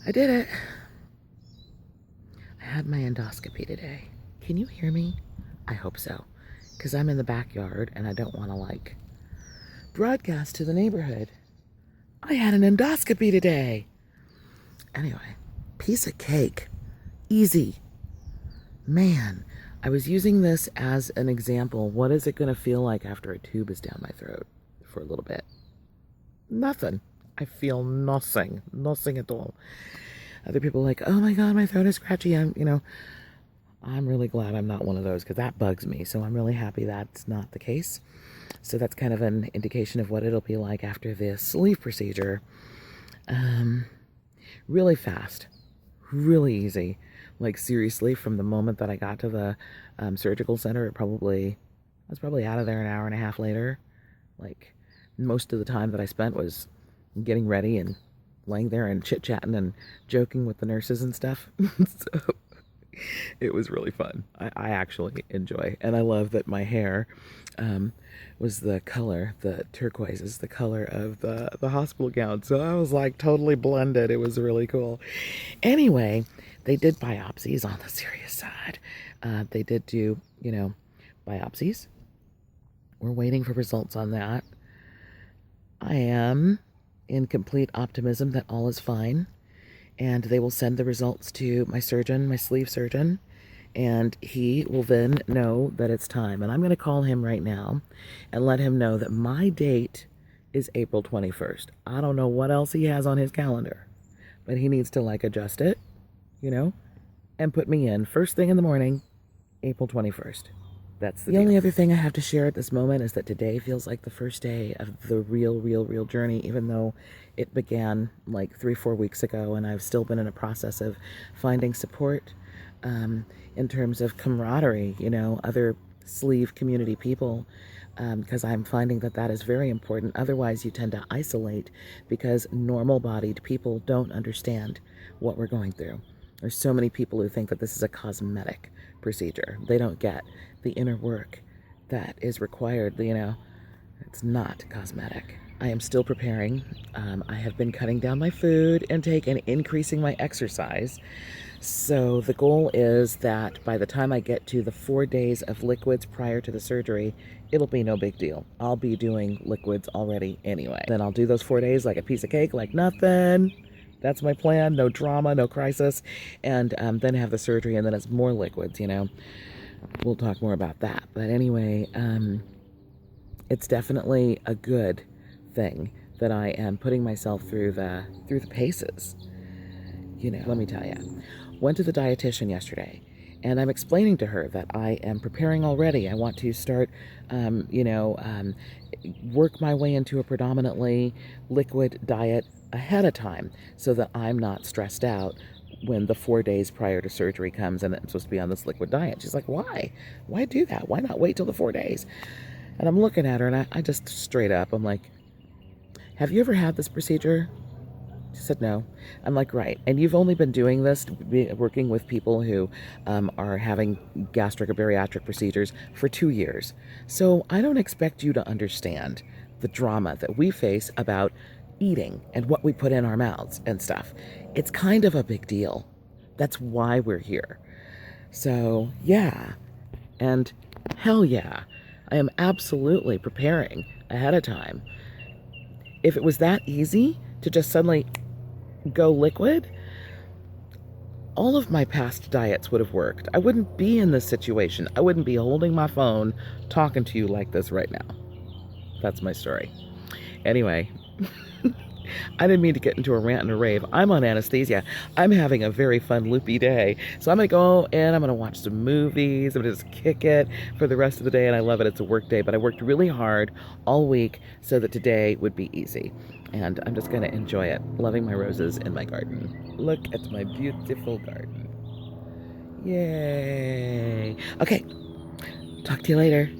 I did it. I had my endoscopy today. Can you hear me? I hope so. Because I'm in the backyard and I don't want to, like, broadcast to the neighborhood. I had an endoscopy today. Anyway, piece of cake. Easy. Man, I was using this as an example. What is it going to feel like after a tube is down my throat for a little bit? Nothing. I feel nothing. Nothing at all. Other people are like, oh my God, my throat is scratchy. I'm really glad I'm not one of those because that bugs me. So I'm really happy that's not the case. So that's kind of an indication of what it'll be like after this sleeve procedure. Really fast, really easy. Like seriously, from the moment that I got to the surgical center, I was probably out of there an hour and a half later. Like most of the time that I spent was getting ready and laying there and chit-chatting and joking with the nurses and stuff. So it was really fun. I actually enjoy. And I love that my hair was the color, the turquoise is the color of the hospital gown. So I was like totally blended. It was really cool. Anyway, they did biopsies on the serious side. They did do, biopsies. We're waiting for results on that. I am in complete optimism that all is fine. And they will send the results to my surgeon, my sleeve surgeon, and he will then know that it's time. And I'm going to call him right now and let him know that my date is April 21st. I don't know what else he has on his calendar, but he needs to adjust it, and put me in first thing in the morning, April 21st. That's the deal. Only other thing I have to share at this moment is that today feels like the first day of the real journey, even though it began like 3-4 weeks ago, and I've still been in a process of finding support in terms of camaraderie, other sleeve community people, because I'm finding that is very important. Otherwise, you tend to isolate because normal-bodied people don't understand what we're going through. There's so many people who think that this is a cosmetic procedure. They don't get the inner work that is required. It's not cosmetic. I am still preparing. I have been cutting down my food intake and increasing my exercise. So the goal is that by the time I get to the 4 days of liquids prior to the surgery, it'll be no big deal. I'll be doing liquids already anyway. Then I'll do those 4 days like a piece of cake, like nothing. That's my plan. No drama, no crisis. And then have the surgery, and then it's more liquids, We'll talk more about that. But anyway, it's definitely a good thing that I am putting myself through the paces. Let me tell you. Went to the dietitian yesterday, and I'm explaining to her that I am preparing already. I want to start, work my way into a predominantly liquid diet ahead of time so that I'm not stressed out when the 4 days prior to surgery comes and I'm supposed to be on this liquid diet. She's like, why? Why do that? Why not wait till the 4 days? And I'm looking at her, and I just straight up, I'm like, have you ever had this procedure? She said no. I'm like, right. And you've only been doing this, working with people who are having gastric or bariatric procedures for 2 years. So I don't expect you to understand the drama that we face about eating and what we put in our mouths and stuff. It's kind of a big deal. That's why we're here. So yeah, and hell yeah, I am absolutely preparing ahead of time. If it was that easy to just suddenly go liquid, all of my past diets would have worked. I wouldn't be in this situation. I wouldn't be holding my phone talking to you like this right now. That's my story. Anyway, I didn't mean to get into a rant and a rave. I'm on anesthesia. I'm having a very fun, loopy day. So I'm going to go and I'm going to watch some movies. I'm going to just kick it for the rest of the day, and I love it. It's a work day, but I worked really hard all week so that today would be easy. And I'm just going to enjoy it, loving my roses in my garden. Look at my beautiful garden. Yay. Okay, talk to you later.